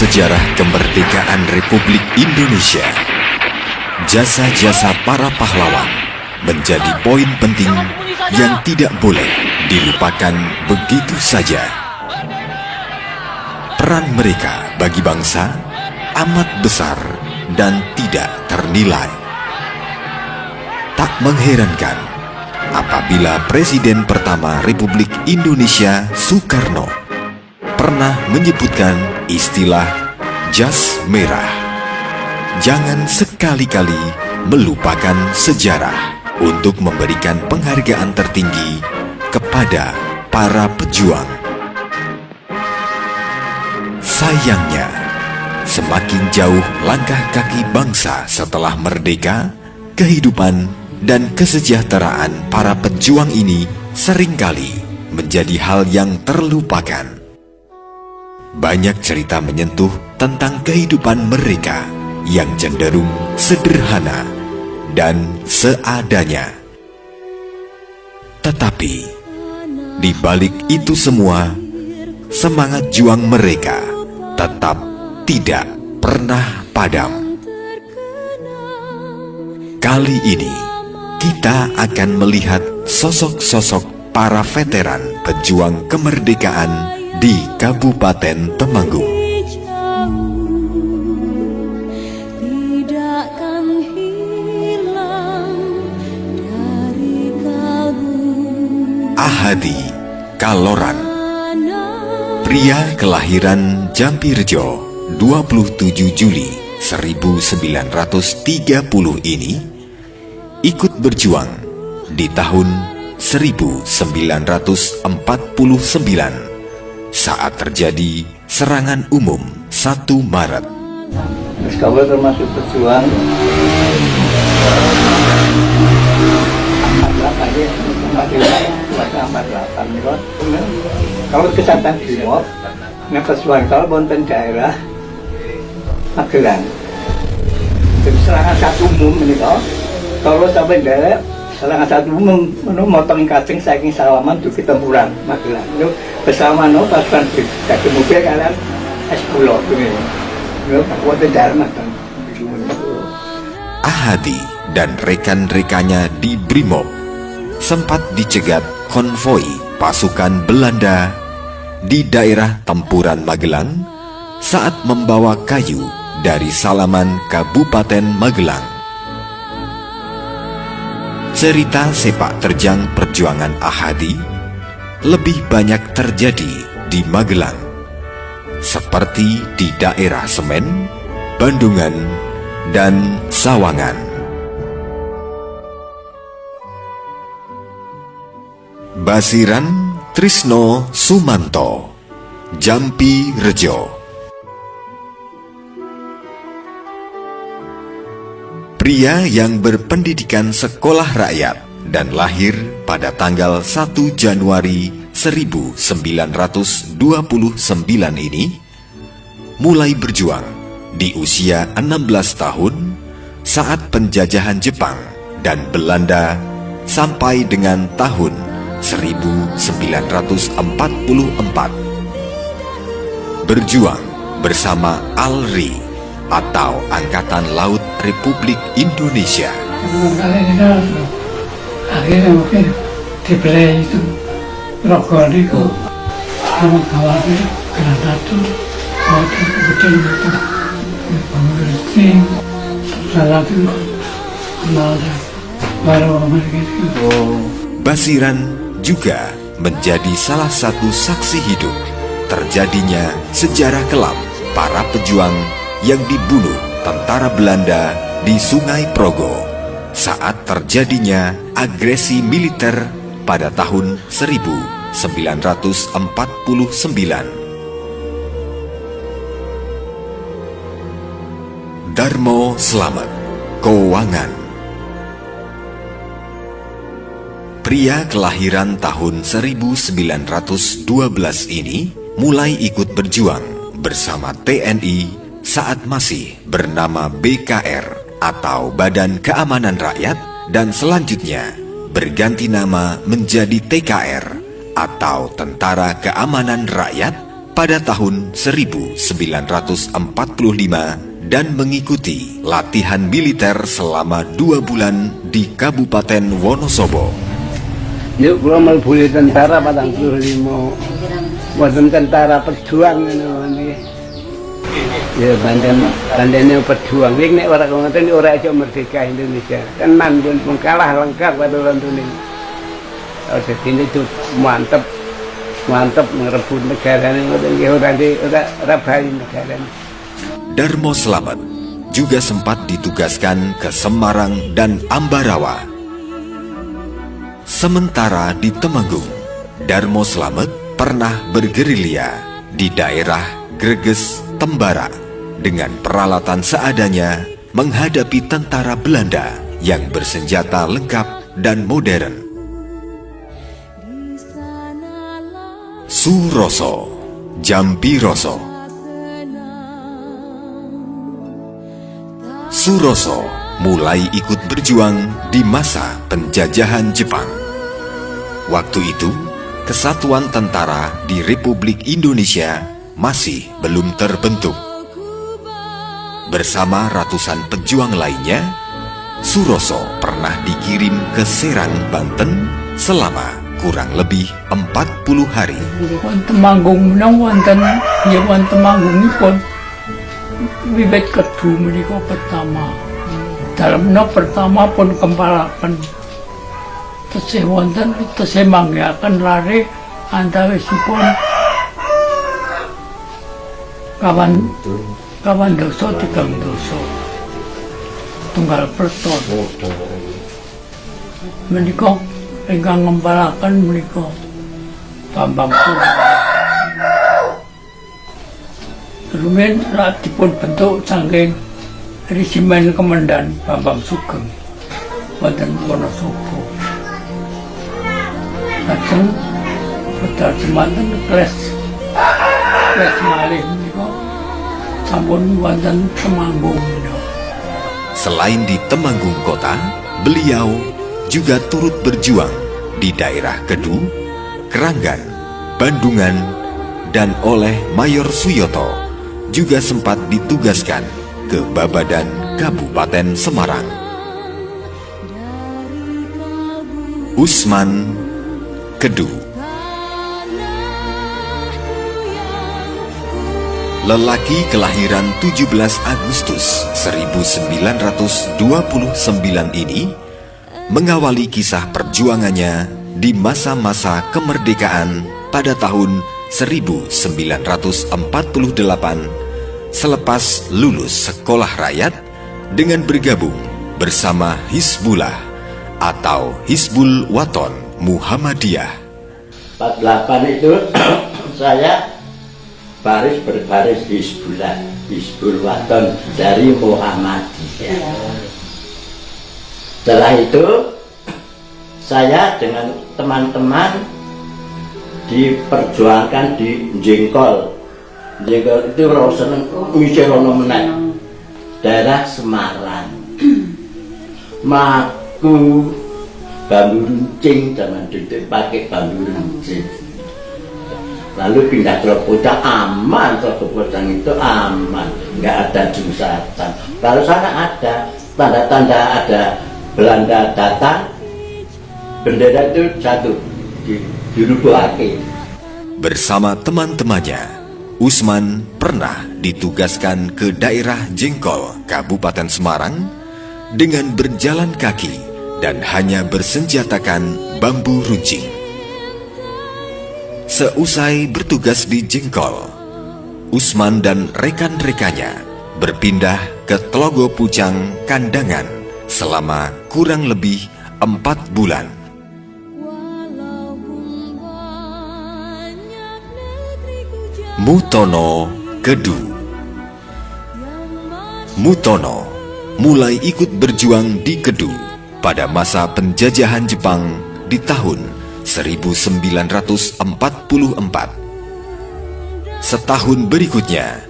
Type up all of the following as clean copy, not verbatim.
sejarah kemerdekaan Republik Indonesia, jasa-jasa para pahlawan menjadi poin penting yang tidak boleh dilupakan begitu saja. Peran mereka bagi bangsa amat besar dan tidak ternilai. Tak mengherankan apabila Presiden pertama Republik Indonesia Soekarno pernah menyebutkan istilah jas merah. Jangan sekali-kali melupakan sejarah untuk memberikan penghargaan tertinggi kepada para pejuang. Sayangnya, semakin jauh langkah kaki bangsa setelah merdeka, kehidupan dan kesejahteraan para pejuang ini seringkali menjadi hal yang terlupakan. Banyak cerita menyentuh tentang kehidupan mereka yang cenderung sederhana dan seadanya. Tetapi, di balik itu semua, semangat juang mereka tetap tidak pernah padam. Kali ini, kita akan melihat sosok-sosok para veteran pejuang kemerdekaan di Kabupaten Temanggung. Ahadi Kaloran, pria kelahiran Jampirejo 27 Juli 1930 ini ikut berjuang di tahun 1949 saat terjadi serangan umum 1 Maret. Terus kalau termasuk pejuang kalau kesehatan Brimob, pejuang kalau bonten daerah Magelang. Jadi serangan satu umum ini kalau sampai daerah serangan satu umum motong kacing saking Salaman dugi Tempuran Magelang. Itu bersama pasukan dari mobil kalian S10 ini. Ahadi dan rekan-rekannya di Brimob sempat dicegat konvoi pasukan Belanda di daerah Tempuran Magelang saat membawa kayu dari Salaman Kabupaten Magelang. Cerita sepak terjang perjuangan Ahadi lebih banyak terjadi di Magelang, seperti di daerah Semen, Bandungan, dan Sawangan. Basiran Trisno Sumanto, Jampirejo. Pria yang berpendidikan sekolah rakyat dan lahir pada tanggal 1 Januari 1929 ini mulai berjuang di usia 16 tahun saat penjajahan Jepang dan Belanda sampai dengan tahun 1944. Berjuang bersama ALRI atau Angkatan Laut Republik Indonesia. Akhirnya mungkin dibeli itu rokok itu sama kawannya Granado waktu kemudian itu mengerti salah itu kenal baru gitu. Basiran juga menjadi salah satu saksi hidup terjadinya sejarah kelam para pejuang yang dibunuh tentara Belanda di Sungai Progo saat terjadinya agresi militer pada tahun 1949. Darmo Slamet, Kowangan. Pria kelahiran tahun 1912 ini mulai ikut berjuang bersama TNI saat masih bernama BKR atau Badan Keamanan Rakyat dan selanjutnya berganti nama menjadi TKR atau Tentara Keamanan Rakyat pada tahun 1945 dan mengikuti latihan militer selama 2 bulan di Kabupaten Wonosobo. Yuk kula mlebu tentara 45. Wonten tentara pejuang ngono. Ya bandene pejuang. Nek nek ora ngoten ora iso merdeka Indonesia. Tenan pun kalah lengkap karo lantune. Jadi itu mantep merebut negara ini ora bali negara ini. Darmo Slamet juga sempat ditugaskan ke Semarang dan Ambarawa. Sementara di Temanggung, Darmo Slamet pernah bergerilya di daerah Greges, Tembara dengan peralatan seadanya menghadapi tentara Belanda yang bersenjata lengkap dan modern. Suroso, Jampiroso. Suroso mulai ikut berjuang di masa penjajahan Jepang. Waktu itu, kesatuan tentara di Republik Indonesia masih belum terbentuk. Bersama ratusan pejuang lainnya, Suroso pernah dikirim ke Serang, Banten selama kurang lebih 40 hari. Temanggung menang wonten Temanggungipun wiwit kedu menika pertama. Dalam pertama pun kempalaken tesih wonten tesih manggihaken lare antawisipun kawan dosa 3 dosa tunggal perton menika ingkang ngempalaken menika Bambang Purba. Rumiyin dipun bentuk saking Resimen Komandan Bambang Sugeng wonten Wonosobo. Lajeng budal semanten kles malih menika sampun wonten Temanggung. Selain di Temanggung kota, beliau juga turut berjuang di daerah Kedu, Keranggan, Bandungan, dan oleh Mayor Suyoto juga sempat ditugaskan ke Babadan Kabupaten Semarang. Usman, Kedu. Lelaki kelahiran 17 Agustus 1929 ini mengawali kisah perjuangannya di masa-masa kemerdekaan pada tahun 1948 selepas lulus sekolah rakyat dengan bergabung bersama Hizbullah atau Hizbul Waton Muhammadiyah. 48 itu saya berbaris Hizbullah, Hizbul Waton dari Muhammadiyah. Setelah itu saya dengan teman-teman diperjuangkan di Jengkol. Jengkol itu seneng micerono meneh. Daerah Semarang. Maku bambu runcing, zaman dulu pakai bambu runcing. Lalu pindah Teropocang, aman. Teropocang itu aman, nggak ada jungsatan. Kalau sana ada tanda-tanda ada Belanda datang, bendera itu jatuh, dirubuhake. Bersama teman-temannya, Usman pernah ditugaskan ke daerah Jengkol, Kabupaten Semarang dengan berjalan kaki dan hanya bersenjatakan bambu runcing. Seusai bertugas di Jengkol, Usman dan rekan-rekannya berpindah ke Tlogo Pucang, Kandangan selama kurang lebih 4 bulan. Mutono, Kedu. Mutono mulai ikut berjuang di Kedu pada masa penjajahan Jepang di tahun 1944. Setahun berikutnya,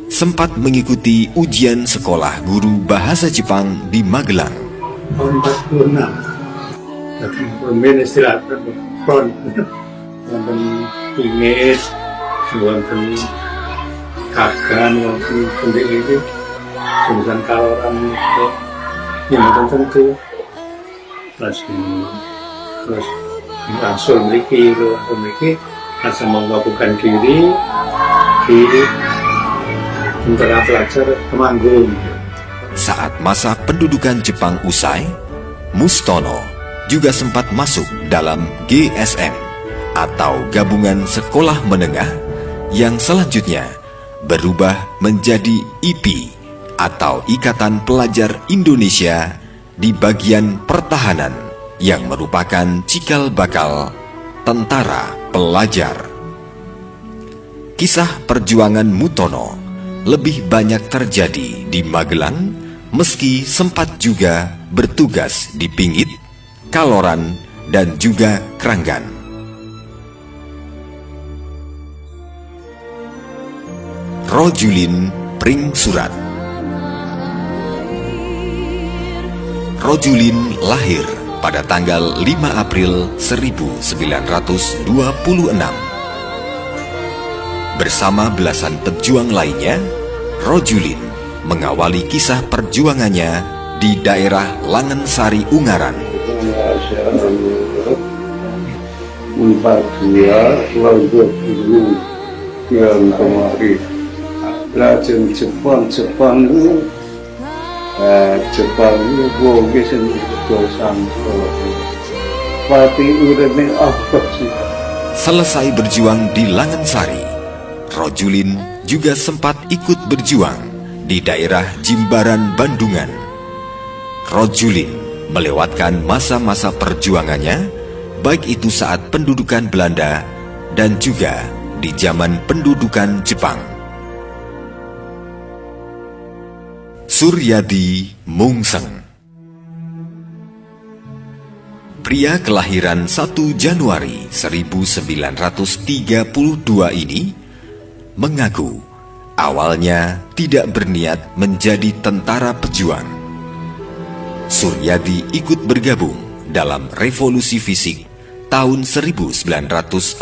sempat mengikuti ujian sekolah guru bahasa Jepang di Magelang. Tahun 46. Tapi pemimpin istirahat pon. Wonten Tingis, wonten kagan wonten pendek iki jurusan kaloran kok yang tentu terus langsung mriki langsung mengakukan diri di Tentara Pelajar Temanggung. Saat masa pendudukan Jepang usai, Mustono juga sempat masuk dalam GSM atau Gabungan Sekolah Menengah yang selanjutnya berubah menjadi IP atau Ikatan Pelajar Indonesia di bagian pertahanan yang merupakan cikal bakal tentara pelajar. Kisah perjuangan Mutono lebih banyak terjadi di Magelang, meski sempat juga bertugas di Pinggit, Kaloran, dan juga Kranggan. Rojulin Pring Surat. Rojulin lahir pada tanggal 5 April 1926. Bersama belasan pejuang lainnya, Rojulin mengawali kisah perjuangannya di daerah Langensari Ungaran. Dia keluarga dulu yang kemari belajar Jepang itu boleh sendiri sampai pati urene apa sih. Selesai berjuang di Langensari, Rojulin juga sempat ikut berjuang di daerah Jimbaran, Bandungan. Rojulin melewatkan masa-masa perjuangannya, baik itu saat pendudukan Belanda dan juga di zaman pendudukan Jepang. Suryadi Mungseng. Pria kelahiran 1 Januari 1932 ini mengaku awalnya tidak berniat menjadi tentara pejuang. Suryadi ikut bergabung dalam revolusi fisik tahun 1945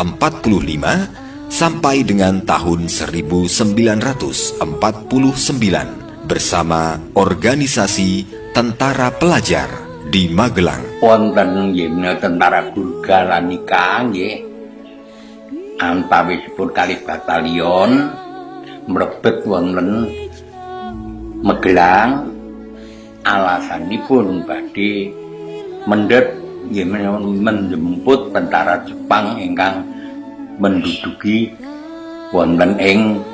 sampai dengan tahun 1949 bersama organisasi Tentara Pelajar di Magelang. Wonten nggih tentara Gurkha nika nggih antawisipun kalih batalion mlebet wonten Magelang, alasanipun badhe mendhet nggih menjemput tentara Jepang ingkang menduduki wonten ing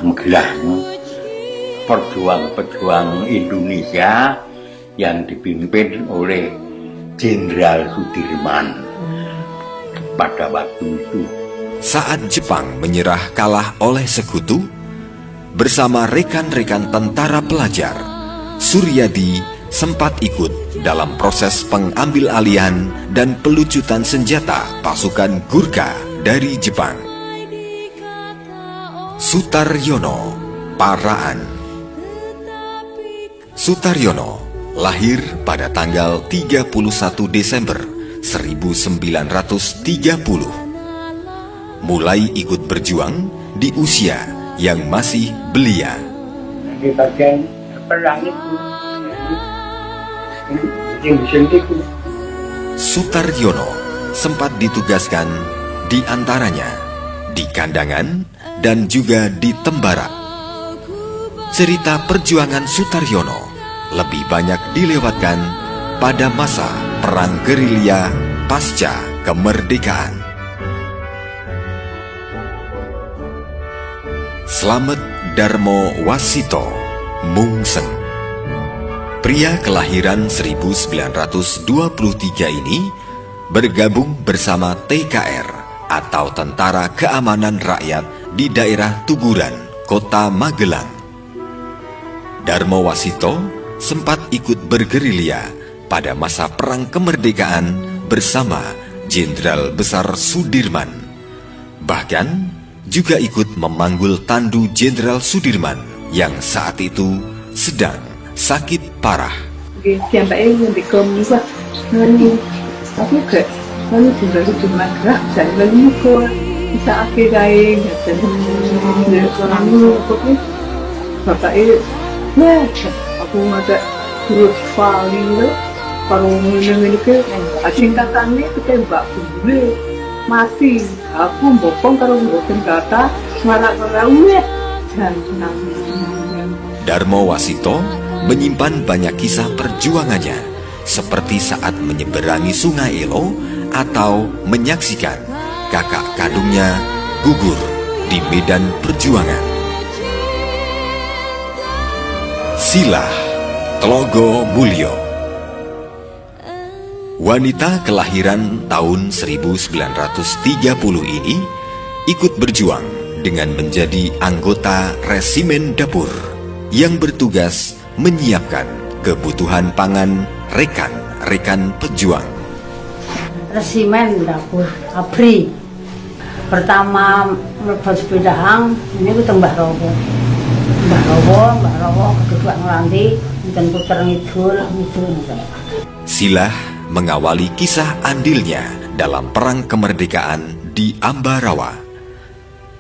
Magelang. Pejuang Indonesia yang dipimpin oleh Jenderal Sudirman pada waktu itu. Saat Jepang menyerah kalah oleh sekutu, bersama rekan-rekan tentara pelajar, Suryadi sempat ikut dalam proses pengambil alihan dan pelucutan senjata pasukan Gurkha dari Jepang. Sutaryono Paraan. Sutaryono lahir pada tanggal 31 Desember 1930. Mulai ikut berjuang di usia yang masih belia. Di bagian perang itu, Sutaryono sempat ditugaskan di antaranya di Kandangan dan juga di Tembara. Cerita perjuangan Sutaryono lebih banyak dilewatkan pada masa perang gerilya pasca kemerdekaan. Slamet Darmo Wasito Mungseng. Pria kelahiran 1923 ini bergabung bersama TKR atau Tentara Keamanan Rakyat di daerah Tuguran, Kota Magelang. Darmo Wasito sempat ikut bergerilya pada masa Perang Kemerdekaan bersama Jenderal Besar Sudirman. Bahkan juga ikut memanggul tandu Jenderal Sudirman yang saat itu sedang sakit parah. Tiambake ngombe komis ngene. Aku gak lalu Jenderal Sudirman gerak jare mukul. bisa akhir-akhir ngaten. Nek anu kok bapak ya aku ada turut paling lho kalau ngene ke singkatannya ketembak bule mati aku bokong karo mboten kata marak-marak jangan. Darmo Wasito menyimpan banyak kisah perjuangannya, seperti saat menyeberangi Sungai Elo atau menyaksikan kakak kandungnya gugur di medan perjuangan. Silah Tlogo Mulyo, wanita kelahiran tahun 1930 ini ikut berjuang dengan menjadi anggota resimen dapur yang bertugas menyiapkan kebutuhan pangan rekan-rekan pejuang. Resimen dapur Abri pertama mlebu sepedahang ini ku teng Mbah Rawo kedua ngelanti dan puter ngidul. Silah mengawali kisah andilnya dalam perang kemerdekaan di Ambarawa.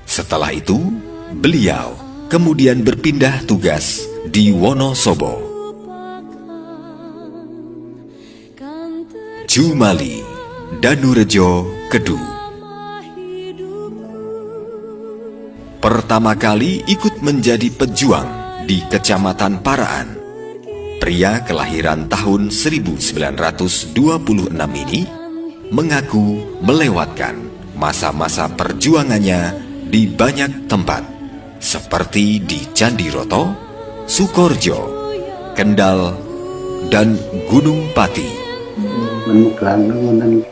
Setelah itu, beliau kemudian berpindah tugas di Wonosobo. Jumali, Danurejo, Kedu. Pertama kali ikut menjadi pejuang di Kecamatan Paraan. Pria kelahiran tahun 1926 ini mengaku melewatkan masa-masa perjuangannya di banyak tempat, seperti di Candiroto, Sukorjo, Kendal, dan Gunung Pati. Memegang dengan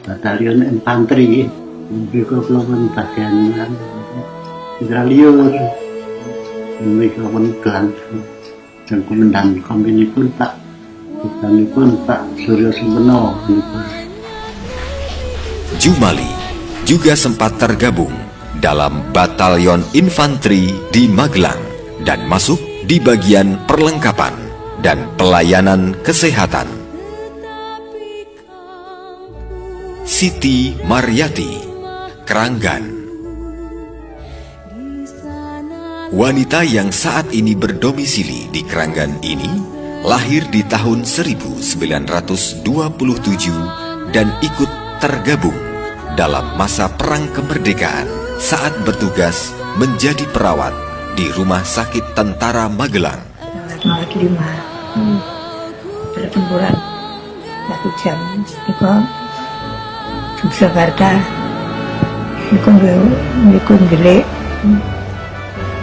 batalion infanteri, mereka melakukan bagian Israeliur, mereka memegang dan komandan kompeni pun Pak Suryo Sumeno. Jumali juga sempat tergabung dalam batalion infanteri di Magelang dan masuk di bagian perlengkapan dan pelayanan kesehatan. Siti Maryati, Keranggan. Wanita yang saat ini berdomisili di Keranggan ini lahir di tahun 1927 dan ikut tergabung dalam masa perang kemerdekaan saat bertugas menjadi perawat di Rumah Sakit Tentara Magelang. Tanggal 5 pertempuran 1 jam itu Yogyakarta niku ngelek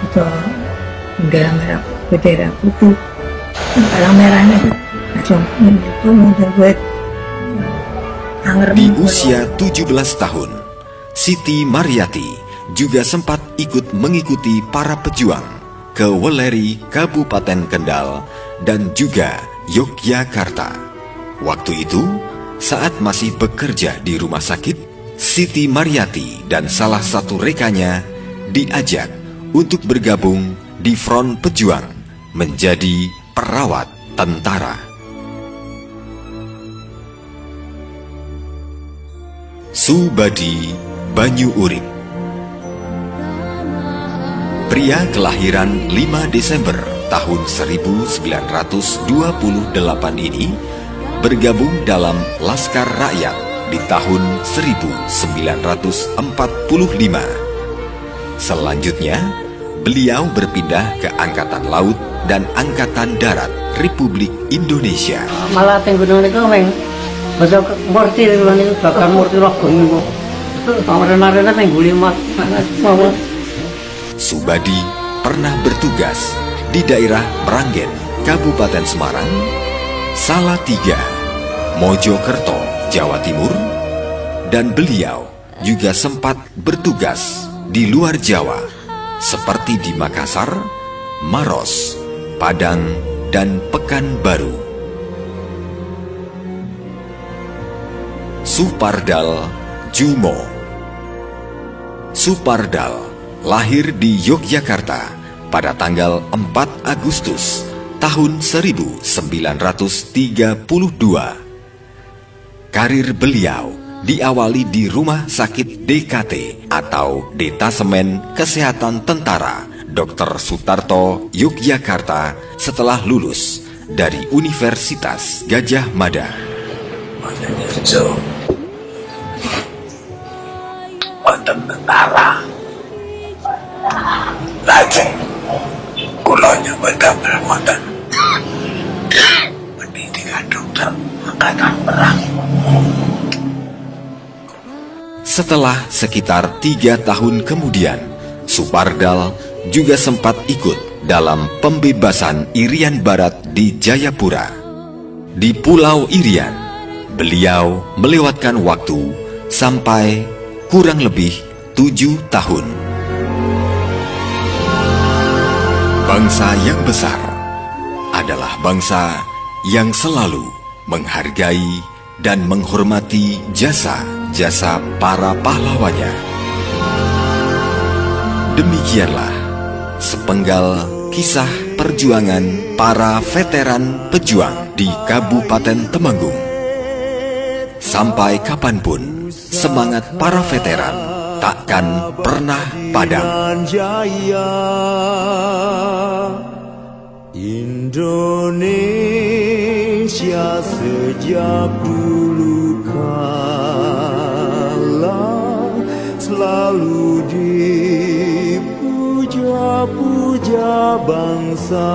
itu bendera putih palang merahnya itu buat di usia 17 tahun, Siti Maryati juga sempat ikut mengikuti para pejuang ke Weleri, Kabupaten Kendal, dan juga Yogyakarta. Waktu itu, saat masih bekerja di rumah sakit, Siti Maryati dan salah satu rekannya diajak untuk bergabung di front pejuang menjadi perawat tentara. Subadi Banyu Urip, pria kelahiran 5 Desember tahun 1928 ini bergabung dalam Laskar Rakyat di tahun 1945. Selanjutnya, beliau berpindah ke Angkatan Laut dan Angkatan Darat Republik Indonesia. Malah teng gunung niku meng basa mortir niku bakal mortir rogo niku. Pamarena teng gulimat mawon. Subadi pernah bertugas di daerah Meranggen, Kabupaten Semarang, Salatiga, Mojokerto, Jawa Timur, dan beliau juga sempat bertugas di luar Jawa, seperti di Makassar, Maros, Padang, dan Pekanbaru. Supardal Jumo. Supardal lahir di Yogyakarta pada tanggal 4 Agustus tahun 1932. Karir beliau diawali di Rumah Sakit DKT atau Detasemen Kesehatan Tentara Dr. Sutarto, Yogyakarta setelah lulus dari Universitas Gadjah Mada. Wonten tentara. Lajeng kula nyoba wonten pendidikan dokter angkatan perang. Setelah sekitar 3 tahun kemudian, Supardal juga sempat ikut dalam pembebasan Irian Barat di Jayapura. Di Pulau Irian, beliau melewatkan waktu sampai kurang lebih 7 tahun. Bangsa yang besar adalah bangsa yang selalu menghargai dan menghormati jasa-jasa para pahlawannya. Demikianlah sepenggal kisah perjuangan para veteran pejuang di Kabupaten Temanggung. Sampai kapanpun, semangat para veteran takkan pernah padam. Indonesia sejak dulu kala selalu dipuja-puja bangsa.